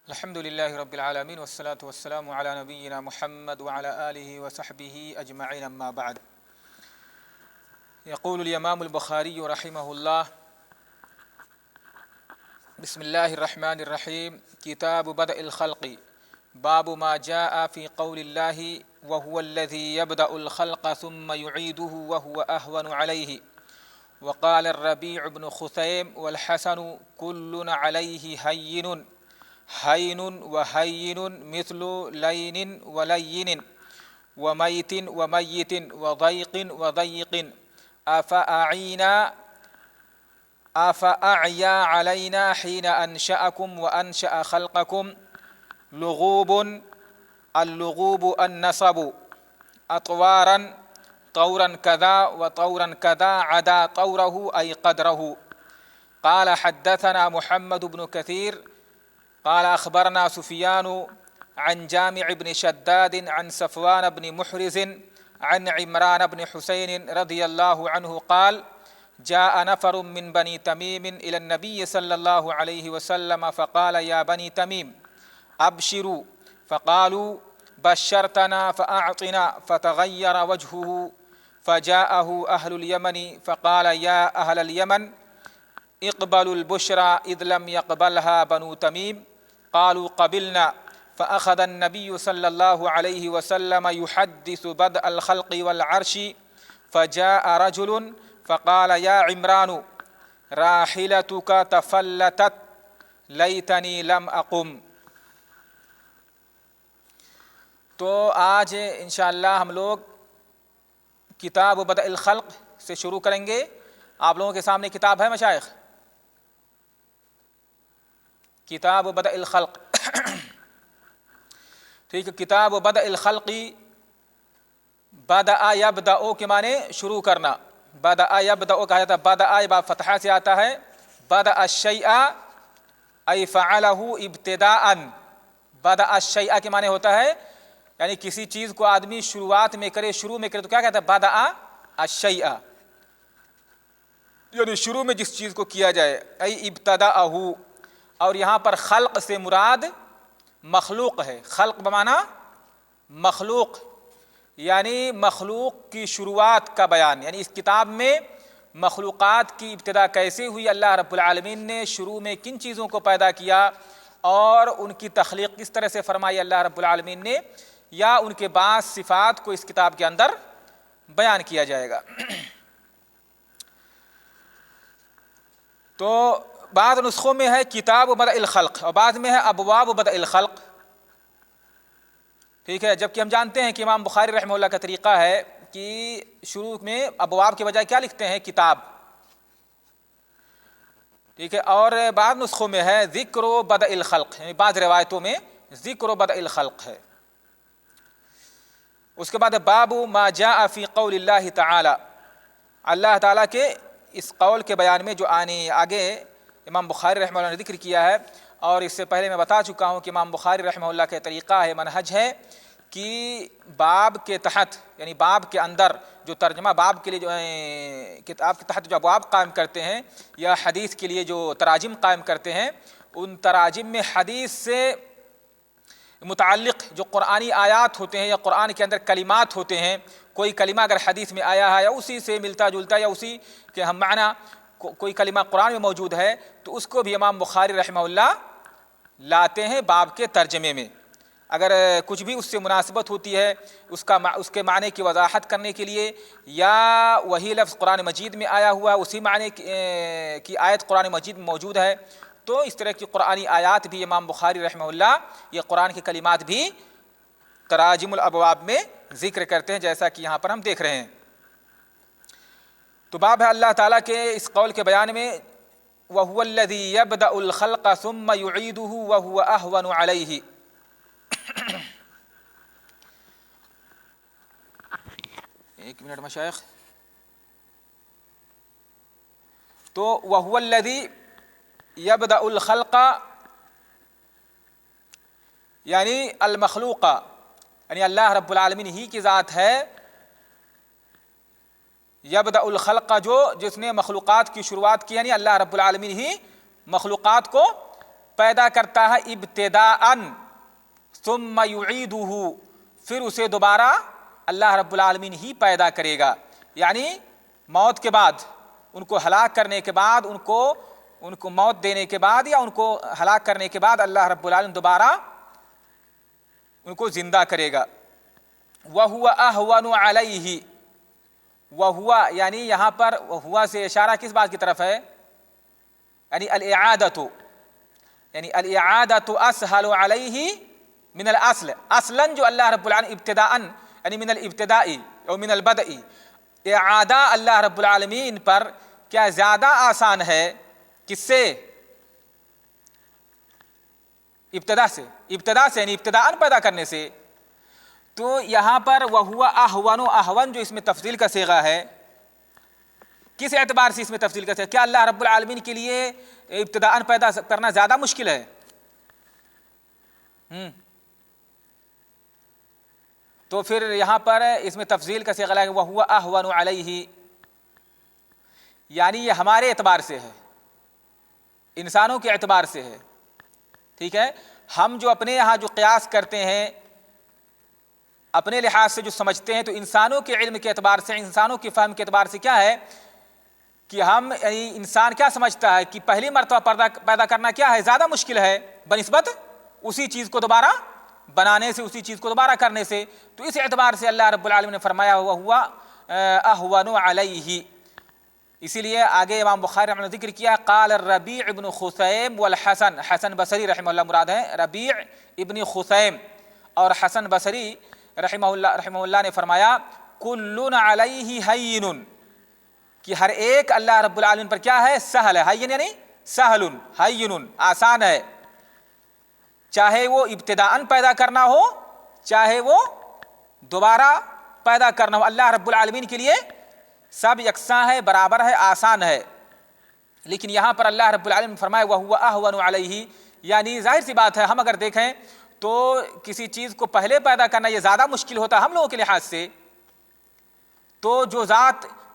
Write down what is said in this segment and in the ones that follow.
الحمد لله رب العالمين والصلاة والسلام على نبينا محمد وعلى آله وصحبه أجمعين أما بعد. يقول الإمام البخاري رحمه الله: بسم الله الرحمن الرحيم. كتاب بدء الخلق. باب ما جاء في قول الله: وهو الذي يبدأ الخلق ثم يعيده وهو أهون عليه. وقال الربيع بن خثيم والحسن: كل عليه هين وهين مثل لين ولين وميت وميت وضيق وضيق. أفأعيا علينا حين أنشأكم وأنشأ خلقكم. لغوب اللغوب النصب. أطوارا طورا كذا وطورا كذا عدا طوره أي قدره. قال حدثنا محمد بن كثير قال أخبرنا سفيان عن جامع بن شداد عن صفوان بن محرز عن عمران بن حسين رضي الله عنه قال: جاء نفر من بني تميم إلى النبي صلى الله عليه وسلم فقال: يا بني تميم أبشروا. فقالوا: بشرتنا فأعطنا. فتغير وجهه فجاءه أهل اليمن فقال: يا أهل اليمن اقبلوا البشرى إذ لم يقبلها بنو تميم. قالوا: قبلنا. فأخذ النبي صلى الله عليه وسلم يحدث بدء الخلق والعرش. فجاء رجل فقال: يا عمران راحلتك تفلتت لیتنی لم اقم. تو آج انشاءاللہ ہم لوگ کتاب بدء الخلق سے شروع کریں گے. آپ لوگوں کے سامنے کتاب ہے مشائخ؟ کتاب بدء الخلق. ٹھیک ہے. کتاب بدء الخلق. بدأ یبدأ کے معنی شروع کرنا. بدأ یبدأ کہا جاتا ہے. بدأ با فتحہ سے آتا ہے. بدأ الشیء ای فعلہ ابتداء. بدأ الشیء کے معنی ہوتا ہے یعنی کسی چیز کو آدمی شروعات میں کرے، شروع میں کرے تو کیا کہتا ہے؟ بدأ الشیء، یعنی شروع میں جس چیز کو کیا جائے. ای ابتداءہ. اور یہاں پر خلق سے مراد مخلوق ہے. خلق بمعنی مخلوق، یعنی مخلوق کی شروعات کا بیان. یعنی اس کتاب میں مخلوقات کی ابتدا کیسے ہوئی، اللہ رب العالمین نے شروع میں کن چیزوں کو پیدا کیا اور ان کی تخلیق کس طرح سے فرمائی اللہ رب العالمین نے، یا ان کے بعض صفات کو اس کتاب کے اندر بیان کیا جائے گا. تو بعض نسخوں میں ہے کتاب بدء الخلق اور بعض میں ہے ابواب بدء الخلق. ٹھیک ہے. جبکہ ہم جانتے ہیں کہ امام بخاری رحمہ اللہ کا طریقہ ہے کہ شروع میں ابواب کے بجائے کیا لکھتے ہیں؟ کتاب. ٹھیک ہے. اور بعض نسخوں میں ہے ذکر و بدء الخلق، یعنی بعض روایتوں میں ذکر و بدء الخلق ہے. اس کے بعد باب ما جاء فی قول اللہ تعالی. اللہ تعالیٰ کے اس قول کے بیان میں جو آگے امام بخاری رحمہ اللہ نے ذکر کیا ہے، اور اس سے پہلے میں بتا چکا ہوں کہ امام بخاری رحمہ اللہ کا طریقہ ہے، منہج ہے کہ باب کے تحت یعنی باب کے اندر جو ترجمہ باب کے لیے جو کتاب کے تحت جو ابواب قائم کرتے ہیں یا حدیث کے لیے جو تراجم قائم کرتے ہیں، ان تراجم میں حدیث سے متعلق جو قرآنی آیات ہوتے ہیں یا قرآن کے اندر کلمات ہوتے ہیں، کوئی کلمہ اگر حدیث میں آیا ہے یا اسی سے ملتا جلتا یا اسی کے ہم معنی کوئی کلمہ قرآن میں موجود ہے، تو اس کو بھی امام بخاری رحمہ اللہ لاتے ہیں باب کے ترجمے میں. اگر کچھ بھی اس سے مناسبت ہوتی ہے اس کے معنی کی وضاحت کرنے کے لیے، یا وہی لفظ قرآن مجید میں آیا ہوا اسی معنی کی آیت قرآن مجید میں موجود ہے، تو اس طرح کی قرآنی آیات بھی امام بخاری رحمہ اللہ یہ قرآن کی کلمات بھی تراجم الابواب میں ذکر کرتے ہیں، جیسا کہ یہاں پر ہم دیکھ رہے ہیں. تو باب ہے اللہ تعالیٰ کے اس قول کے بیان میں وَهُوَ الَّذِي يَبْدَأُ الْخَلْقَ ثُمَّ يُعِيدُهُ وَهُوَ أَهْوَنُ عَلَيْهِ. ایک منٹ مشائخ. تو وَهُوَ الَّذِي يَبْدَأُ الْخَلْقَ یعنی المخلوق، یعنی اللہ رب العالمین ہی کی ذات ہے. یبدأ الخلق جس نے مخلوقات کی شروعات کی، یعنی اللہ رب العالمین ہی مخلوقات کو پیدا کرتا ہے ابتداءً ثم یعیدہ، پھر اسے دوبارہ اللہ رب العالمین ہی پیدا کرے گا. یعنی موت کے بعد، ان کو ہلاک کرنے کے بعد، ان کو موت دینے کے بعد یا ان کو ہلاک کرنے کے بعد اللہ رب العالمین دوبارہ ان کو زندہ کرے گا. وَهُوَ أَهْوَنُ عَلَيْهِ، وَهُوَ یعنی یہاں پر ہوا سے اشارہ کس بات کی طرف ہے؟ یعنی الاعادۃ، یعنی الاعادۃ اسهل علیہ من الاصل. اصلاً جو اللہ رب العالمین ابتداءً یعنی من الابتداء او من البدء، اعادہ اللہ رب العالمین پر کیا زیادہ آسان ہے کس سے؟ ابتدا سے یعنی ابتداءً پیدا کرنے سے. تو یہاں پر وَهُوَ أَهْوَنُ، احون جو اس میں تفضیل کا صیغہ ہے، کس اعتبار سے اس میں تفضیل کا صیغہ؟ کیا اللہ رب العالمین کے لیے ابتداءً پیدا کرنا زیادہ مشکل ہے؟ تو پھر یہاں پر اس میں تفضیل کا صیغہ ہے وَهُوَ أَهْوَنُ عَلَيْهِ، یعنی یہ ہمارے اعتبار سے ہے، انسانوں کے اعتبار سے ہے. ٹھیک ہے، ہم جو اپنے یہاں جو قیاس کرتے ہیں، اپنے لحاظ سے جو سمجھتے ہیں، تو انسانوں کے علم کے اعتبار سے، انسانوں کی فہم کے اعتبار سے کیا ہے کہ ہم یعنی انسان کیا سمجھتا ہے کہ پہلی مرتبہ پیدا کرنا کیا ہے؟ زیادہ مشکل ہے بنسبت اسی چیز کو دوبارہ بنانے سے، اسی چیز کو دوبارہ کرنے سے. تو اس اعتبار سے اللہ رب العالمین نے فرمایا ہوا اہون علیہ. اسی لیے آگے امام بخاری رحمہ اللہ نے ذکر کیا قال الربیع ابن خثیم والحسن، حسن بصری رحمہ اللہ مراد ہے ربیع ابن خثیم اور حسن بصری رحمہ اللہ نے فرمایا کل علیہ ہین، کہ ہر ایک اللہ رب العالمین پر کیا ہے؟ سہل ہے. ہین یعنی سہل، ہین آسان ہے، چاہے وہ ابتداءً پیدا کرنا ہو چاہے وہ دوبارہ پیدا کرنا ہو، اللہ رب العالمین کے لیے سب یکساں ہے، برابر ہے، آسان ہے. لیکن یہاں پر اللہ رب العالمین نے فرمایا وَهُوَ أَهْوَنُ عَلَيْهِ، یعنی ظاہر سی بات ہے ہم اگر دیکھیں تو کسی چیز کو پہلے پیدا کرنا یہ زیادہ مشکل ہوتا ہے ہم لوگوں کے لحاظ سے. تو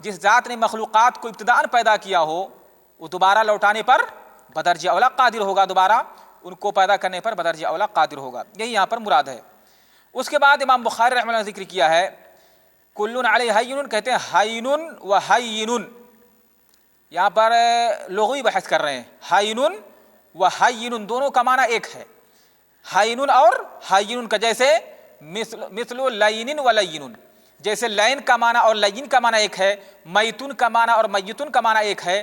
جس ذات نے مخلوقات کو ابتداءً پیدا کیا ہو وہ دوبارہ لوٹانے پر بدرجہ اولا قادر ہوگا، دوبارہ ان کو پیدا کرنے پر بدرجہ اولا قادر ہوگا. یہی یہاں پر مراد ہے. اس کے بعد امام بخاری رحمہ اللہ نے ذکر کیا ہے کل علیہ ہین، کہتے ہیں ہین و ہین، یہاں پر لغوی بحث کر رہے ہیں. ہین و ہین دونوں کا معنی ایک ہے، ہین اور ہین کا، جیسے مثل لین و لین، جیسے لین کا معنی اور لین کا معنی ایک ہے، میتن کا معنی اور میتن کا معنی ایک ہے.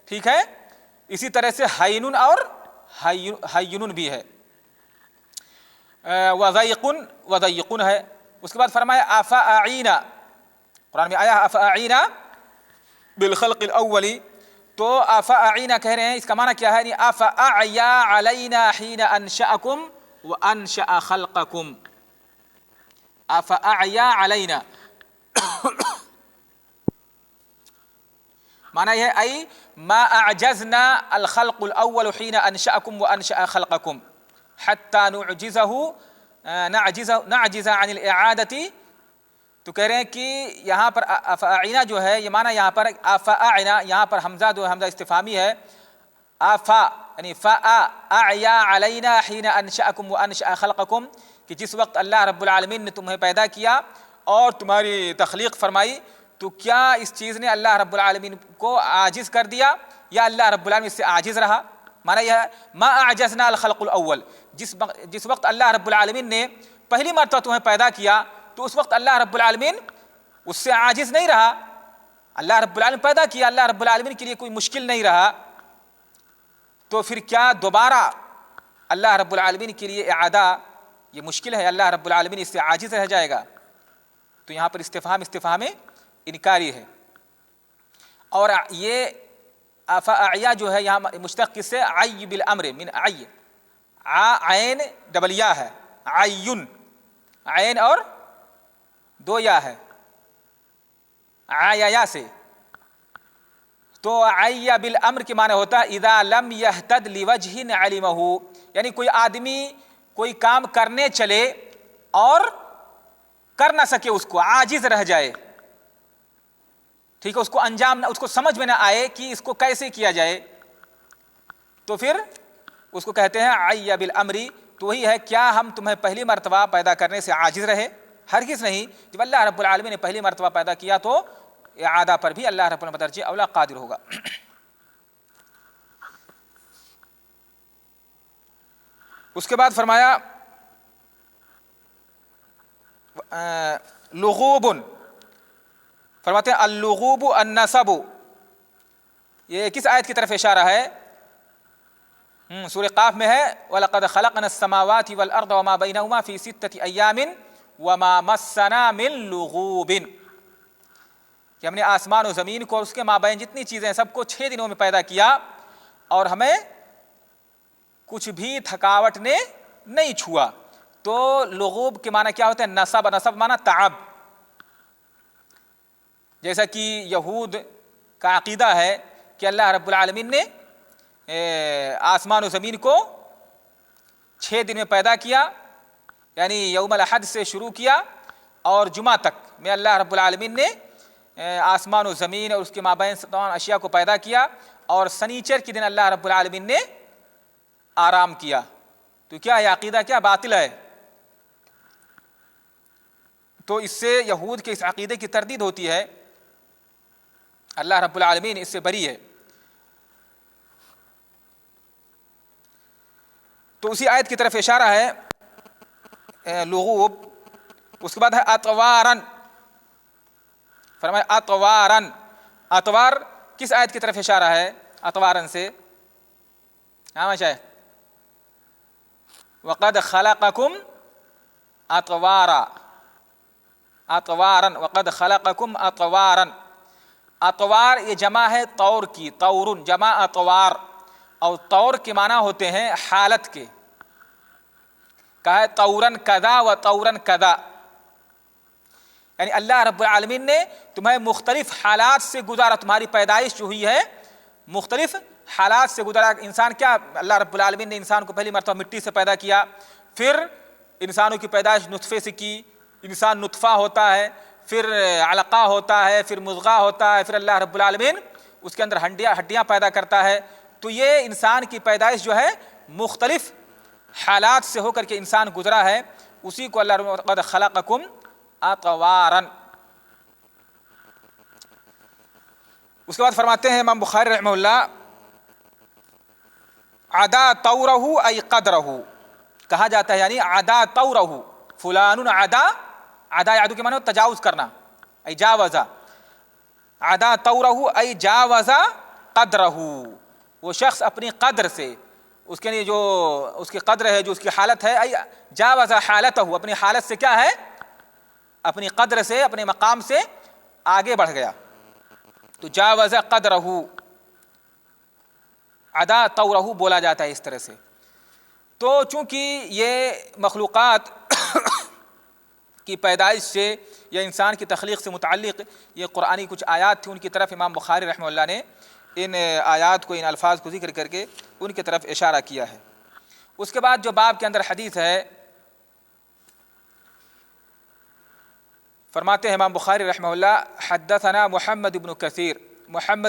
ٹھیک ہے، اسی طرح سے ہین اور ہین بھی ہے، وضیقن ہے. اس کے بعد فرمایا افاعینا، قرآن میں آیا افاعینا بالخلق الاول، تو افاعینا کہہ رہے ہیں اس کا معنی کیا ہے؟ یعنی افاعیا علینا حین انشأکم وانشأ خلقکم. افاعیا علینا معنی یہ ہے ای ما اعجزنا الخلق الاول حین انشأکم وانشأ خلقکم حتی نعجز عن الاعادة. تو کہہ رہے ہیں کہ یہاں پر افاعینا جو ہے یہ معنی یہاں پر افاعینا، یہاں پر حمزہ جو حمزہ استفہامی ہے، افا یعنی فاعیا علینا حین انشأکم وانشأ خلقکم، کہ جس وقت اللہ رب العالمین نے تمہیں پیدا کیا اور تمہاری تخلیق فرمائی تو کیا اس چیز نے اللہ رب العالمین کو عاجز کر دیا یا اللہ رب العالمین اس سے عاجز رہا؟ معنی یہ ہے ما اعجزنا الخلق الاول، جس وقت اللہ رب العالمین نے پہلی مرتبہ تمہیں پیدا کیا تو اس وقت اللہ رب العالمین اس سے عاجز نہیں رہا. اللہ رب العالمین پیدا کیا، اللہ رب العالمین کے لیے کوئی مشکل نہیں رہا، تو پھر کیا دوبارہ اللہ رب العالمین کے لیے اعادہ یہ مشکل ہے؟ اللہ رب العالمین اس سے عاجز رہ جائے گا؟ تو یہاں پر استفہام انکاری ہے. اور یہ افاعیا جو ہے یہاں مشتق کس سے؟ عی بالامر، من عی، عین ڈبل یا ہے، عین، عین اور دو یا ہے، عیا سے. تو عی بالامر کے معنی ہوتا ہے اذا لم یہتد لوجہ علمہ، یعنی کوئی آدمی کوئی کام کرنے چلے اور کر نہ سکے، اس کو عاجز رہ جائے. ٹھیک ہے، اس کو انجام، اس کو سمجھ میں نہ آئے کہ اس کو کیسے کیا جائے، تو پھر اس کو کہتے ہیں عی بالامری، تو وہی ہے کیا ہم تمہیں پہلی مرتبہ پیدا کرنے سے عاجز رہے؟ ہرگز نہیں، جب اللہ رب العالمین نے پہلی مرتبہ پیدا کیا تو اعادہ پر بھی اللہ رب العالمین بدرجہ اولا قادر ہوگا۔ اس کے بعد فرمایا لغوب، فرماتے ہیں اللغوب النسب، یہ کس آیت کی طرف اشارہ ہے؟ سورہ قاف میں ہے وَلَقَدْ خَلَقْنَا السَّمَاوَاتِ وَالْأَرْضَ وَمَا بَيْنَهُمَا فِي 6 أَيَّامٍ وَمَا مَسَّنَا مِن لُغُوبٍ، کہ ہم نے آسمان و زمین کو اور اس کے مابین جتنی چیزیں ہیں سب کو 6 دنوں میں پیدا کیا اور ہمیں کچھ بھی تھکاوٹ نے نہیں چھوا۔ تو لغوب کے معنی کیا ہوتے ہیں؟ نصب، نصب معنی تعب، جیسا کہ یہود کا عقیدہ ہے کہ اللہ رب العالمین نے آسمان و زمین کو 6 دن میں پیدا کیا، یعنی یوم الاحد سے شروع کیا اور جمعہ تک میں اللہ رب العالمین نے آسمان و زمین اور اس کے مابین تمام اشیاء کو پیدا کیا، اور سنیچر کے دن اللہ رب العالمین نے آرام کیا۔ تو کیا یہ عقیدہ کیا باطل ہے؟ تو اس سے یہود کے اس عقیدے کی تردید ہوتی ہے، اللہ رب العالمین اس سے بری ہے۔ تو اسی آیت کی طرف اشارہ ہے لغوب۔ اس کے بعد ہے اطوارن، فرمایا اطوارن، اطوار کس آیت کی طرف اشارہ ہے اطوارن سے؟ ہاں شاید وَقَدْ خَلَقَكُمْ اطوارا، اطوارن وَقَدْ خَلَقَكُمْ اطوارن۔ اطوار یہ جمع ہے طور کی، طورن جمع اطوار، اور طور کے معنی ہوتے ہیں حالت کے، کہا ہے طورن کذا و طورن کذا، یعنی اللہ رب العالمین نے تمہیں مختلف حالات سے گزارا، تمہاری پیدائش جو ہوئی ہے مختلف حالات سے گزارا۔ انسان کیا، اللہ رب العالمین نے انسان کو پہلی مرتبہ مٹی سے پیدا کیا، پھر انسانوں کی پیدائش نطفے سے کی، انسان نطفہ ہوتا ہے، پھر علقہ ہوتا ہے، پھر مضغہ ہوتا ہے، پھر اللہ رب العالمین اس کے اندر ہڈیاں پیدا کرتا ہے۔ تو یہ انسان کی پیدائش جو ہے مختلف حالات سے ہو کر کے انسان گزرا ہے، اسی کو اللہ رب العالمین قد خلقکم اطوارا۔ اس کے بعد فرماتے ہیں امام بخاری رحمہ اللہ عدا طورہ ای قدرہ، کہا جاتا ہے یعنی عدا طورہ، فلان عدا، عدا یعدو کے معنی تجاوز کرنا، ای جاوزا، عدا طورہ ای جاوزا قدرہ، وہ شخص اپنی قدر سے، اس کے لیے جو اس کی قدر ہے، جو اس کی حالت ہے، ای جاوزا حالتہ، اپنی حالت سے کیا ہے، اپنی قدر سے، اپنے مقام سے آگے بڑھ گیا، تو جاوزا قدرہ، عدا طورہ بولا جاتا ہے اس طرح سے۔ تو چونکہ یہ مخلوقات کی پیدائش سے یا انسان کی تخلیق سے متعلق یہ قرآنی کچھ آیات تھیں، ان کی طرف امام بخاری رحمہ اللہ نے ان آیات کو، ان الفاظ کو ذکر کر کے ان کی طرف اشارہ کیا ہے۔ اس کے بعد جو باب کے اندر حدیث ہے، فرماتے ہیں امام بخاری رحمہ اللہ حدثنا محمد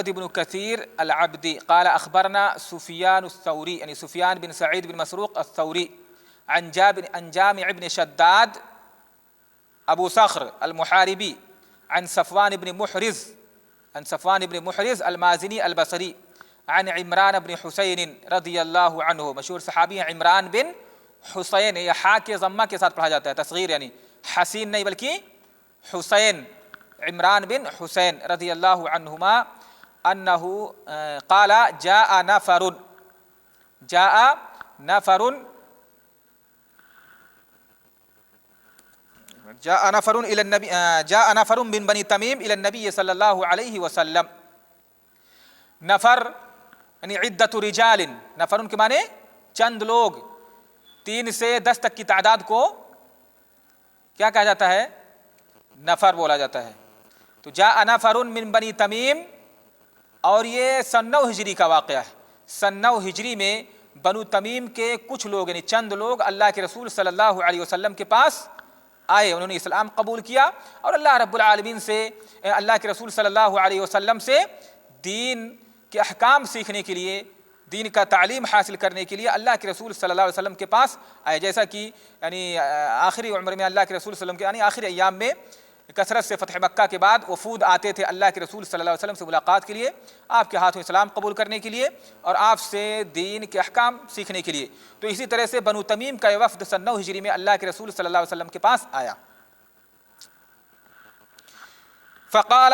بن کثیر العبدی قال اخبرنا سفیان الثوری، یعنی سفیان بن سعید بن مسروق الثوری، عن جامع بن شداد ابو صخر المحاربی، عن صفوان بن محرز المازنی البصری، عن عمران بن حسین رضی اللہ عنہ، مشہور صحابی ہیں عمران بن حسین، یہ حا کے ضمہ کے ساتھ پڑھا جاتا ہے، تصغیر یعنی حسین نہیں بلکہ حسین، عمران بن حسین رضی اللہ عنہما، انہ قال جاء نفر من بنی تمیم الى النبی صلی اللہ علیہ وسلم۔ نفر یعنی عدت رجال، نفر کے معنی چند لوگ، 3 سے 10 تک کی تعداد کو کیا کہا جاتا ہے؟ نفر بولا جاتا ہے۔ تو جاء نفر من بنی تمیم، اور یہ سن 9 ہجری کا واقعہ ہے۔ سن 9 ہجری میں بنو تمیم کے کچھ لوگ یعنی چند لوگ اللہ کے رسول صلی اللہ علیہ وسلم کے پاس آئے، انہوں نے اسلام قبول کیا اور اللہ رب العالمین سے، اللہ کے رسول صلی اللہ علیہ وسلم سے دین کے احکام سیکھنے کے لیے دین کا تعلیم حاصل کرنے کے لیے اللہ کے رسول صلی اللہ علیہ وسلم کے پاس آئے، جیسا کہ یعنی آخری عمر میں اللہ کے رسول صلی اللہ علیہ وسلم کے یعنی آخری ایام میں کثرت سے فتح مکہ کے بعد وفود آتے تھے اللہ کے رسول صلی اللہ علیہ وسلم سے ملاقات کے لیے، آپ کے ہاتھوں اسلام قبول کرنے کے لیے اور آپ سے دین کے احکام سیکھنے کے لیے۔ تو اسی طرح سے بنو تمیم کا یہ وفد سن 9 ہجری میں اللہ کے رسول صلی اللہ علیہ وسلم کے پاس آیا۔ فقال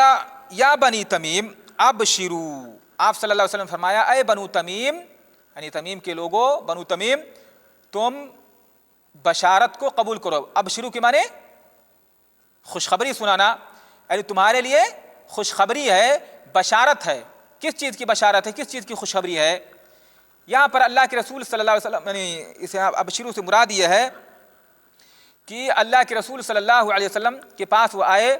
یا بنی تمیم ابشروا، آپ صلی اللہ علیہ وسلم فرمایا اے بنو تمیم، یعنی تمیم کے لوگوں، بنو تمیم تم بشارت کو قبول کرو۔ ابشروا کے معنی خوشخبری سنانا، یعنی تمہارے لیے خوشخبری ہے، بشارت ہے۔ کس چیز کی بشارت ہے، کس چیز کی خوشخبری ہے؟ یہاں پر اللہ کے رسول صلی اللہ علیہ وسلم یعنی اسے ابشروا سے مراد یہ ہے کہ اللہ کے رسول صلی اللہ علیہ وسلم کے پاس وہ آئے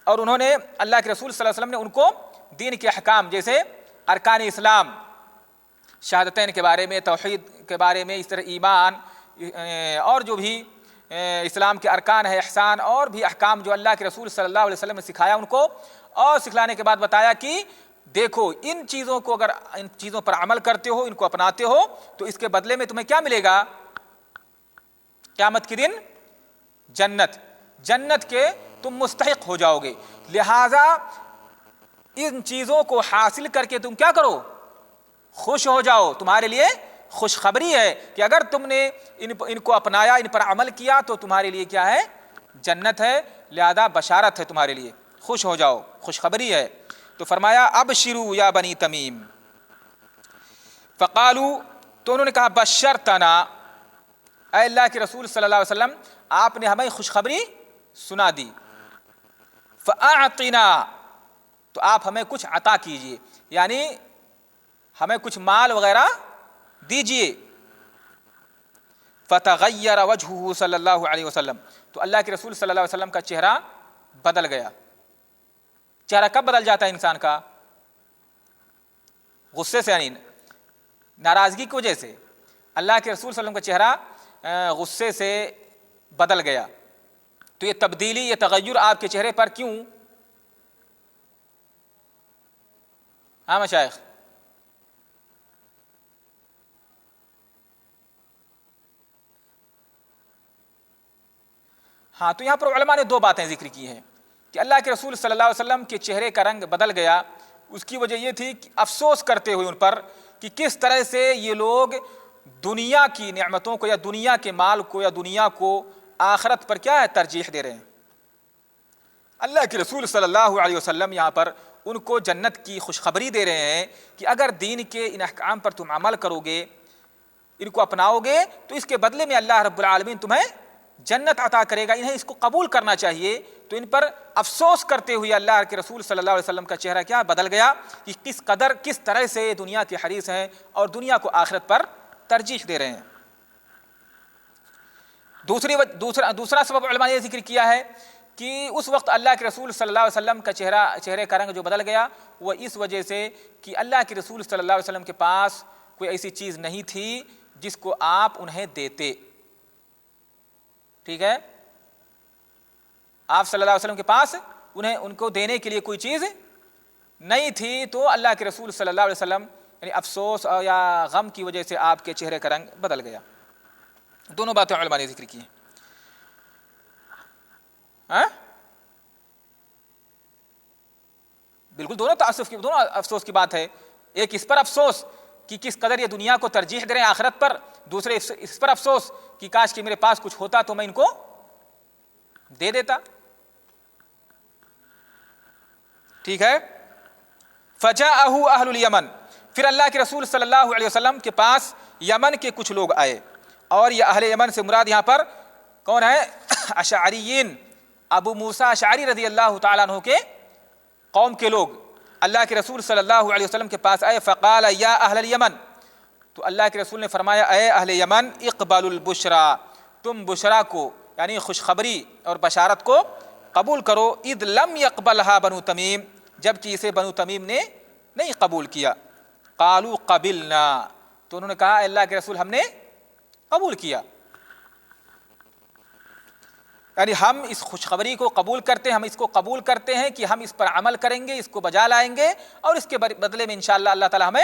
اور انہوں نے اللہ کے رسول صلی اللہ علیہ وسلم نے ان کو دین کے احکام جیسے ارکان اسلام، شہادتین کے بارے میں، توحید کے بارے میں، اس طرح ایمان اور جو بھی اسلام کے ارکان ہے، احسان اور بھی احکام جو اللہ کے رسول صلی اللہ علیہ وسلم نے سکھایا ان کو، اور سکھلانے کے بعد بتایا کہ دیکھو ان چیزوں کو اگر ان چیزوں پر عمل کرتے ہو، ان کو اپناتے ہو تو اس کے بدلے میں تمہیں کیا ملے گا؟ قیامت کے دن جنت، جنت کے تم مستحق ہو جاؤ گے۔ لہذا ان چیزوں کو حاصل کر کے تم کیا کرو؟ خوش ہو جاؤ۔ تمہارے لیے خوشخبری ہے کہ اگر تم نے ان کو اپنایا، ان پر عمل کیا تو تمہارے لیے کیا ہے؟ جنت ہے۔ لہذا بشارت ہے تمہارے لیے، خوش ہو جاؤ، خوشخبری ہے۔ تو فرمایا ابشروا یا بنی تمیم، فقالوا، تو انہوں نے کہا بشرتنا، اے اللہ کے رسول صلی اللہ علیہ وسلم آپ نے ہمیں خوشخبری سنا دی، فاعطنا، تو آپ ہمیں کچھ عطا کیجئے، یعنی ہمیں کچھ مال وغیرہ دیجئے۔ فتغیر وجہہ صلی اللہ علیہ وسلم، تو اللہ کے رسول صلی اللہ علیہ وسلم کا چہرہ بدل گیا۔ چہرہ کب بدل جاتا ہے انسان کا؟ غصے سے، یعنی ناراضگی کی وجہ سے۔ اللہ کے رسول صلی اللہ علیہ وسلم کا چہرہ غصے سے بدل گیا۔ تو یہ تبدیلی، یہ تغیر آپ کے چہرے پر کیوں؟ ہاں مشائخ، ہاں تو یہاں پر علماء نے دو باتیں ذکر کی ہیں کہ اللہ کے رسول صلی اللہ علیہ وسلم کے چہرے کا رنگ بدل گیا۔ اس کی وجہ یہ تھی کہ افسوس کرتے ہوئے ان پر کہ کس طرح سے یہ لوگ دنیا کی نعمتوں کو یا دنیا کے مال کو یا دنیا کو آخرت پر کیا ہے ترجیح دے رہے ہیں۔ اللہ کے رسول صلی اللہ علیہ وسلم یہاں پر ان کو جنت کی خوشخبری دے رہے ہیں کہ اگر دین کے ان احکام پر تم عمل کرو گے، ان کو اپناؤ گے تو اس کے بدلے میں اللہ رب العالمین تمہیں جنت عطا کرے گا، انہیں اس کو قبول کرنا چاہیے۔ تو ان پر افسوس کرتے ہوئے اللہ کے رسول صلی اللہ علیہ وسلم کا چہرہ کیا بدل گیا کہ کس طرح سے دنیا کے حریص ہیں اور دنیا کو آخرت پر ترجیح دے رہے ہیں۔ دوسرا سبب علماء نے یہ ذکر کیا ہے کہ اس وقت اللہ کے رسول صلی اللہ علیہ وسلم کا چہرے کا رنگ جو بدل گیا وہ اس وجہ سے کہ اللہ کے رسول صلی اللہ علیہ وسلم کے پاس کوئی ایسی چیز نہیں تھی جس کو آپ انہیں دیتے۔ ٹھیک ہے، آپ صلی اللہ علیہ وسلم کے پاس ان کو دینے کے لیے کوئی چیز نہیں تھی، تو اللہ کے رسول صلی اللہ علیہ وسلم یعنی افسوس یا غم کی وجہ سے آپ کے چہرے کا رنگ بدل گیا۔ دونوں باتیں علماء نے ذکر کی ہیں۔ بالکل دونوں افسوس کی بات ہے۔ ایک اس پر افسوس کہ کس قدر یہ دنیا کو ترجیح دے رہے ہیں آخرت پر، دوسرے اس پر افسوس کہ کاش کہ میرے پاس کچھ ہوتا تو میں ان کو دے دیتا۔ ٹھیک ہے، فجاءہ اہل الیمن، پھر اللہ کے رسول صلی اللہ علیہ وسلم کے پاس یمن کے کچھ لوگ آئے، اور یہ اہل یمن سے مراد یہاں پر کون ہے؟ اشعریین، ابو موسیٰ اشعری رضی اللہ تعالیٰ عنہ کے قوم کے لوگ اللہ کے رسول صلی اللہ علیہ وسلم کے پاس آئے۔ فقال یا اہل الیمن، تو اللہ کے رسول نے فرمایا اے اہل یمن، اقبلوا البشرا، تم بشرا کو یعنی خوشخبری اور بشارت کو قبول کرو، اذ لم يقبلها بنو تمیم، جبکہ اسے بنو تمیم نے نہیں قبول کیا۔ قالوا قبلنا، تو انہوں نے کہا اے اللہ کے رسول ہم نے قبول کیا، یعنی ہم اس خوشخبری کو قبول کرتے ہیں، ہم اس کو قبول کرتے ہیں کہ ہم اس پر عمل کریں گے، اس کو بجا لائیں گے، اور اس کے بدلے میں انشاءاللہ اللہ تعالی ہمیں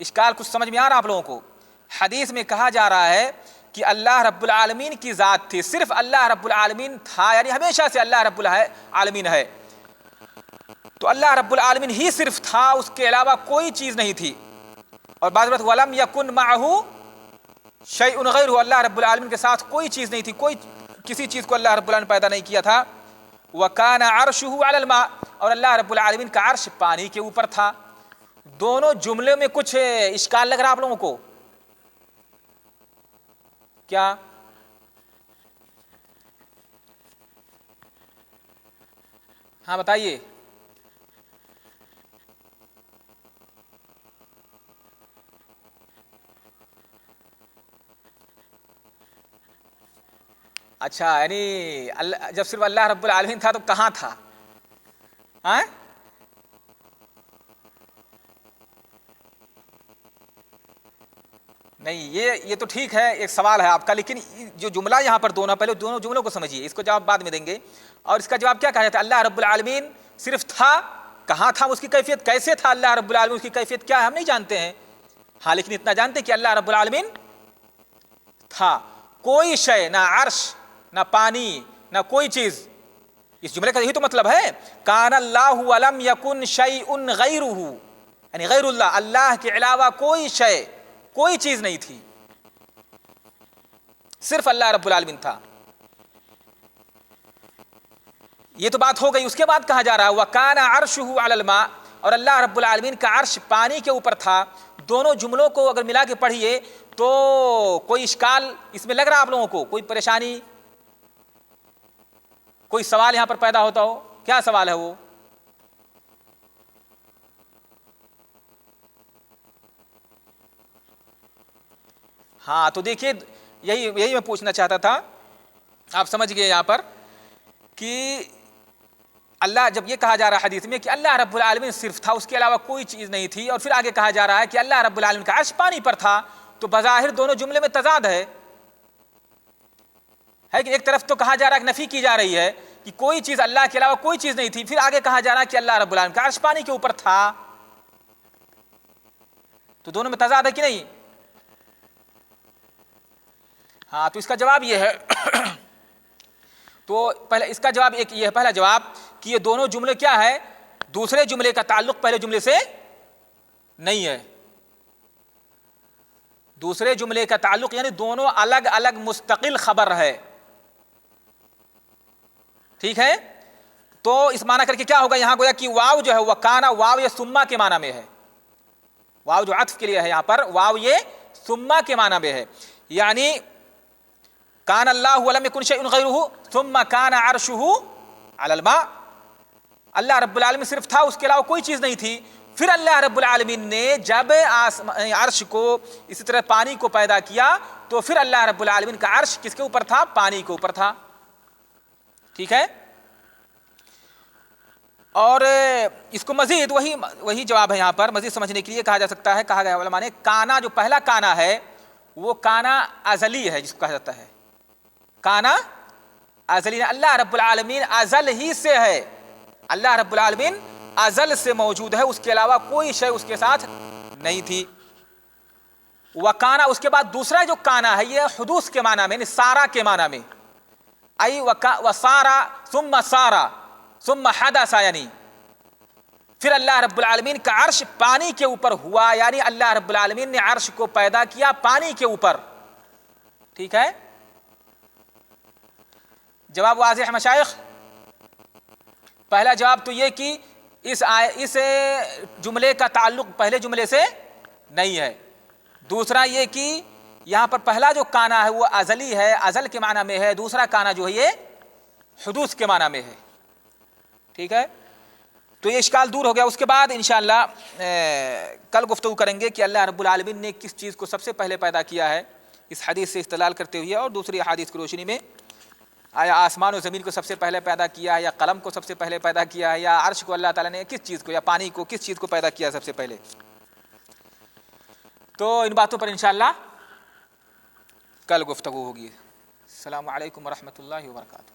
اشکال کچھ سمجھ میں آ رہا آپ لوگوں کو؟ حدیث میں کہا جا رہا ہے کہ اللہ رب العالمین کی ذات تھی، صرف اللہ رب العالمین تھا، یعنی ہمیشہ سے اللہ رب العالمین ہے، تو اللہ رب العالمین ہی صرف تھا، اس کے علاوہ کوئی چیز نہیں تھی۔ اور بعض بات وَلَمْ يَكُنْ مَعَهُ شَيْءٌ غَيْرُهُ، اللہ رب العالمین کے ساتھ کوئی چیز نہیں تھی، کوئی کسی چیز کو اللہ رب العالمین پیدا نہیں کیا تھا۔ وَكَانَ عَرْشُهُ عَلَى الْمَاءِ، اور اللہ رب العالمین کا عرش پانی کے اوپر تھا۔ دونوں جملے میں کچھ اشکال لگ رہا آپ لوگوں کو کیا؟ ہاں بتائیے۔ اچھا، یعنی جب صرف اللہ رب العالمین تھا تو کہاں تھا؟ نہیں، یہ تو ٹھیک ہے، ایک سوال ہے آپ کا، لیکن جو جملہ یہاں پر پہلے دونوں جملوں کو سمجھیے، اس کو جواب بعد میں دیں گے۔ اور اس کا جواب کیا کہا جاتا ہے؟ اللہ رب العالمین صرف تھا، کہاں تھا، اس کی کیفیت کیسے تھا اللہ رب العالمین، اس کی کیفیت کیا ہے ہم نہیں جانتے ہیں، ہاں لیکن اتنا جانتے ہیں کہ اللہ رب العالمین تھا۔ کوئی شے، نہ عرش، نہ پانی، نہ کوئی چیز، اس جملے کا یہی تو مطلب ہے، کان اللہ ولم یکن شیء غیرہ، یعنی غیر اللہ، اللہ کے علاوہ کوئی شے، کوئی چیز نہیں تھی، صرف اللہ رب العالمین تھا۔ یہ تو بات ہو گئی۔ اس کے بعد کہا جا رہا ہے وَكَانَ عَرْشُهُ عَلَى الْمَاءِ، اور اللہ رب العالمین کا عرش پانی کے اوپر تھا۔ دونوں جملوں کو اگر ملا کے پڑھیے تو کوئی اشکال اس میں لگ رہا آپ لوگوں کو؟ کوئی پریشانی، کوئی سوال یہاں پر پیدا ہوتا ہو؟ کیا سوال ہے وہ؟ ہاں تو دیکھیے، یہی میں پوچھنا چاہتا تھا، آپ سمجھ گئے یہاں پر کہ اللہ، جب یہ کہا جا رہا ہے حدیث میں کہ اللہ رب العالمین صرف تھا، اس کے علاوہ کوئی چیز نہیں تھی، اور پھر آگے کہا جا رہا ہے کہ اللہ رب العالمین کا عرش پانی پر تھا، تو بظاہر دونوں جملے میں تضاد ہے کہ ایک طرف تو کہا جا رہا ہے کہ نفی کی جا رہی ہے کہ کوئی چیز اللہ کے علاوہ کوئی چیز نہیں تھی، پھر آگے کہا جا رہا ہے کہ اللہ رب العالمین کا عرش پانی کے اوپر تھا، تو دونوں میں تضاد ہے کہ نہیں؟ ہاں تو اس کا جواب یہ ہے تو پہلے اس کا جواب ایک یہ ہے، پہلا جواب کہ یہ دونوں جملے کیا ہے، دوسرے جملے کا تعلق پہلے جملے سے نہیں ہے، دوسرے جملے کا تعلق یعنی دونوں الگ الگ مستقل خبر ہے، ٹھیک ہے؟ تو اس معنی کر کے کیا ہوگا، یہاں گویا کہ واو جو ہے وہ کانا، واو یہ ثم کے معنی میں ہے، واو جو عطف کے لیے ہے یہاں پر، واو یہ ثم کے معنی میں ہے، یعنی کان اللہ ولم یکن شیء غیرہ ثم کان عرشہ علی الماء، اللہ رب العالمین صرف تھا، اس کے علاوہ کوئی چیز نہیں تھی، پھر اللہ رب العالمین نے جب عرش کو اسی طرح پانی کو پیدا کیا تو پھر اللہ رب العالمین کا عرش کس کے اوپر تھا؟ پانی کے اوپر تھا، ٹھیک ہے؟ اور اس کو مزید وہی جواب ہے یہاں پر، مزید سمجھنے کے لیے کہا جا سکتا ہے، کہا گیا علماء نے، کانا جو پہلا کانا ہے وہ کانا ازلی ہے، جس کو کہا جاتا ہے کانا ازلی، اللہ رب العالمین ازل ہی سے ہے، اللہ رب العالمین ازل سے موجود ہے، اس کے علاوہ کوئی شے اس کے ساتھ نہیں تھی۔ وکانا، اس کے بعد دوسرا جو کانا ہے یہ حدوث کے معنی میں، یعنی سارا کے معنی میں، ای وسارا ثم سارا ثم حدث، یعنی پھر اللہ رب العالمین کا عرش پانی کے اوپر ہوا، یعنی اللہ رب العالمین نے عرش کو پیدا کیا پانی کے اوپر، ٹھیک ہے؟ جواب واضح ہے مشائخ؟ پہلا جواب تو یہ کہ اس جملے کا تعلق پہلے جملے سے نہیں ہے، دوسرا یہ کہ یہاں پر پہلا جو کانا ہے وہ ازلی ہے، ازل کے معنی میں ہے، دوسرا کانا جو ہے یہ حدوث کے معنی میں ہے، ٹھیک ہے؟ تو یہ اشکال دور ہو گیا۔ اس کے بعد انشاءاللہ کل گفتگو کریں گے کہ اللہ رب العالمین نے کس چیز کو سب سے پہلے پیدا کیا ہے، اس حدیث سے استدلال کرتے ہوئے اور دوسری حدیث کی روشنی میں، آیا آسمان و زمین کو سب سے پہلے پیدا کیا ہے، یا قلم کو سب سے پہلے پیدا کیا ہے، یا عرش کو اللہ تعالیٰ نے کس چیز کو، یا پانی کو کس چیز کو پیدا کیا سب سے پہلے؟ تو ان باتوں پر انشاءاللہ کل گفتگو ہوگی۔ السلام علیکم ورحمۃ اللہ وبرکاتہ۔